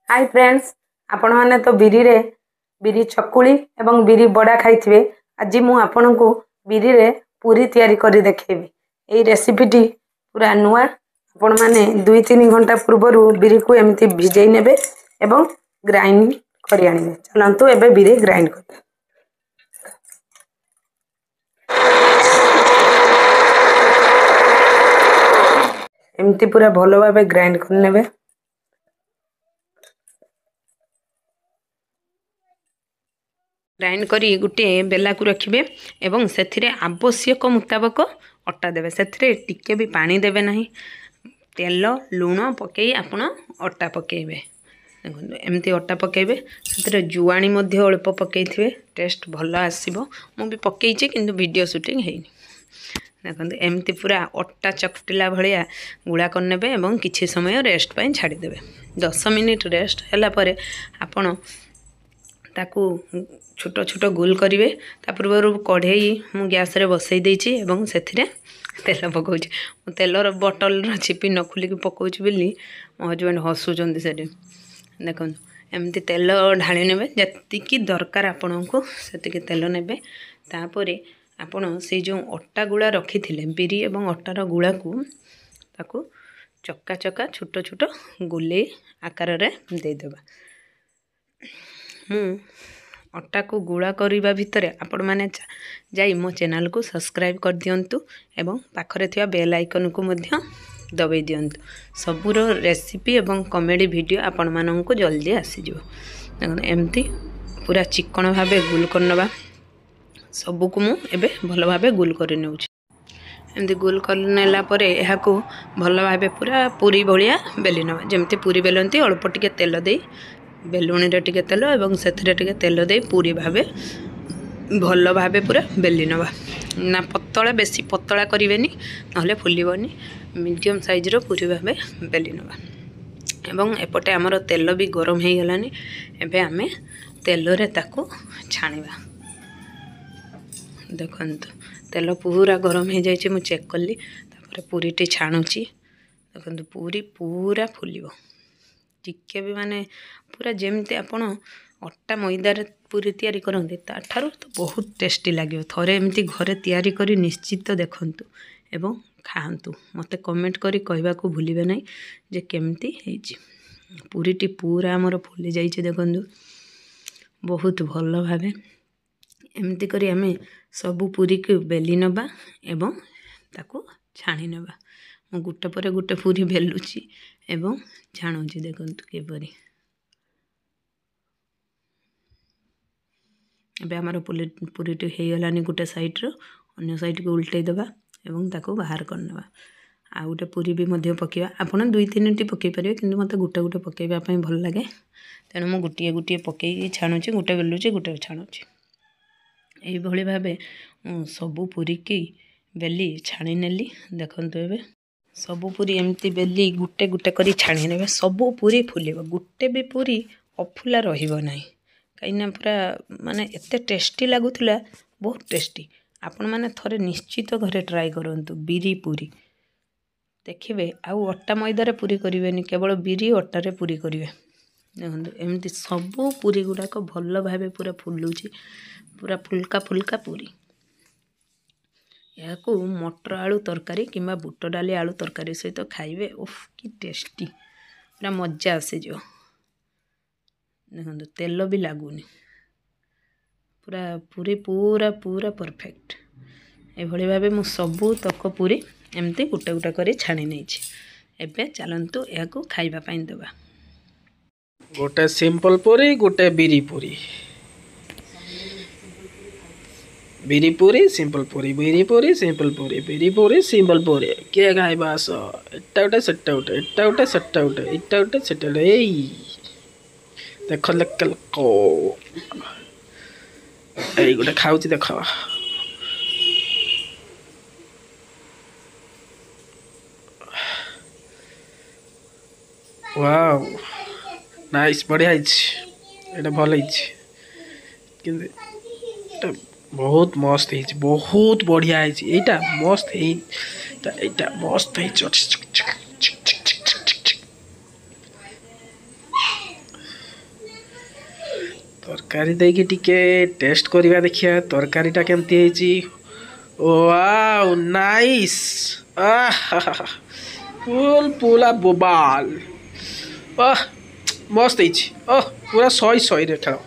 Hi friends, आपण माने तो बिरी चकुली एवं बिरी बड़ा खाइथिबे। आज मु आपन को बिरी रे पूरी तयारी करी देखेबी। एई रेसिपीटी पूरा नुआ। आपण माने 2-3 घंटा पूर्वरु बिरी को एमती भिजै नेबे एवं ग्राइंड करि आनिबे। चलंतु एबे बिरी ग्राइंड कर एमती पूरा भलो भाबे ग्राइंड कर नेबे। ग्राइंड करी गुटे बेला को रखिबे एवं सेथिरे आवश्यक मुताबक अट्टा देबे। सेथिरे टिके भी पानी देबे नाही। तेल लूण पकई आपण अट्टा पकेबे। देखो एमती अट्टा पकेबे। सेथिरे जुआणी मध्ये अल्प पकेइथिबे, टेस्ट भलो आसीबो। मु भी पकेइछि किंतु वीडियो शूटिंग हेइनी। देखो एमती पूरा अट्टा चकटिला भलिया गुळा करनेबे एवं किछि समय रेस्ट पई छाडी देबे। 10 मिनिट रेस्ट हला परे आपण ताकू छोट छोट गोल करिवे। ता पूर्व कढ़ई मु गैस रे बसई देछि एवं सेथिरे तेल पकाउछि। मु तेलर बोतल र छिपी न खुली के पकाउछि बिली मो हजबैंड हसुचंदी सेठी। देखो एमती तेल ढाली नेबे। जतिकी दरकार आपनको सेतिकी तेल नेबे। तापरे आपण से जो अट्टा गुळा रखिथिले बिरी एवं अट्टार गुळा को ताकू चक्का चक्का छोट छोट गोले आकार रे दे देबा। अट्टा को गुड़ा करने भितर आपण मैंने जाई मो चैनल को सब्सक्राइब कर दियंतु एवं पाखरे थिया बेल आइकन को मध्य दबाई दियंतु। सबूर रेसिपी एवं कॉमेडी वीडियो आपण माननकु जल्दी आसी जो। एमती पूरा चिकन भाबे गुल करनबा। सबु को मु एबे भलो भाबे गुल करि नेउछि। एमती गुल करनेला परे एहा को भलो भाबे पूरा पूरी भलिया बेली नबा। जेमती पूरी बेलंती अल्प टिके तेल देई बेलुणी रे टिके तेल एवं सेथिरे टिके तेल दे पूरी भाबे भलो भाबे पूरा बेली नबा। ना पतला बेसी पतला करिवेनी नहले फुलिबनी। मीडियम साइज रो पूरी भाबे बेली नबा। एवं एपटे हमर तेल भी गरम हे गलानी। एबे हमें तेल रे ताको छाणीबा। देखंतु तेल पूरा गरम हे जाय छै। मु चेक करली तापर पूरी टी छाणुची। देखंतु पूरी पूरा फुलिबो। टिके भी माने पूरा जेमती आपण अट्टा मैदार पूरी तैयारी करते ताठारु तो बहुत टेस्टी लगे। थरे एमती घरे तैयारी करी निश्चित देखंतु एवं खांतु। मते कमेंट करी कहबा को भूलिबे नै जे केमती हेछि। पूरी टी पूरा हमर फुली जाई छै। देखंतु बहुत भलो भाबे एमती करी हमें सबु पूरी के बेली नबा एवं ताको छाणी नबा। मु गुटे परे गुटे पूरी बेलुची एवं छाणुची। देखंतु केपरी एबे हमर पूरी टी हे गलानी। गुटे साइड रो अन्य साइड को उल्टै दबा एवं ताको बाहर करनबा। आ गुटे पूरी भी मध्य पकेबा। आपण 2-3 टी पके परिबे किंतु मते गुटे गुटे पकेबा पई भल लागे। तेनु मु गुटिए गुटिए पकेई छाणुची। गुटे बेलुची गुटे छाणुची। एई भली भाबे सबु पूरी की बेली छाणी नेली। देखंतु एबे सबु पूरी एमती बेली गुटे गुटे करी छाणी नेबे। सबु पूरी फुलिबो। गुटे भी पूरी अफुला रहिबो नाही। कहीं पूरा माने एते टेस्टी लागुथिला, बहुत टेस्टी। आपण माने थरे निश्चित घरे ट्राई करंतु बिरी पूरी देखिबे। आउ अट्टा मैदा रे पूरी करिवेनी, केवल बिरी अट्टा रे पूरी करिवे। देखंतु एमती सबु पूरी गुडा को भलो भाबे पूरा फुलुची। पूरा फुलका फुलका पूरी। या को मटर आलू तरकारी किंबा बुट डाली आलू तरकारी सहित खाइबे। उफ की टेस्टी, पूरा मजा आसे जो। देखो तेल भी लगुनि। पूरा पूरी पूरा पूरा परफेक्ट। ए भली भाबे मु सबु तक पूरी एमती गुटे गुटे करी छाणी नै छी। एबे चलंतु या को खाइबा पई देबा। गोटे सिंपल पूरी, गोटे बिरी पूरी। बिरी पूरी सिंपल पूरी, बिरी पूरी सिंपल पूरी, बिरी पूरी सिंपल पूरी। के खाइबा आस। एटा उटे सेटा उटे, एटा उटे सेटा उटे, एटा उटे सेटा उटे। एई देख लक को एई गोटे खाउची देख। वाओ नाइस, बढ़िया हिच। एटा भल हिच किंतु एटा बहुत मस्त है। बहुत बढ़िया है। एटा मस्त है। एटा मस्त है। तरकारी देकी टिके टेस्ट करवा देखिया तरकारीटा केमती ହେଇଛି। वाओ नाइस फुल पूला बोबाल मस्त ହେଇଛି पूरा 100 रे खेल।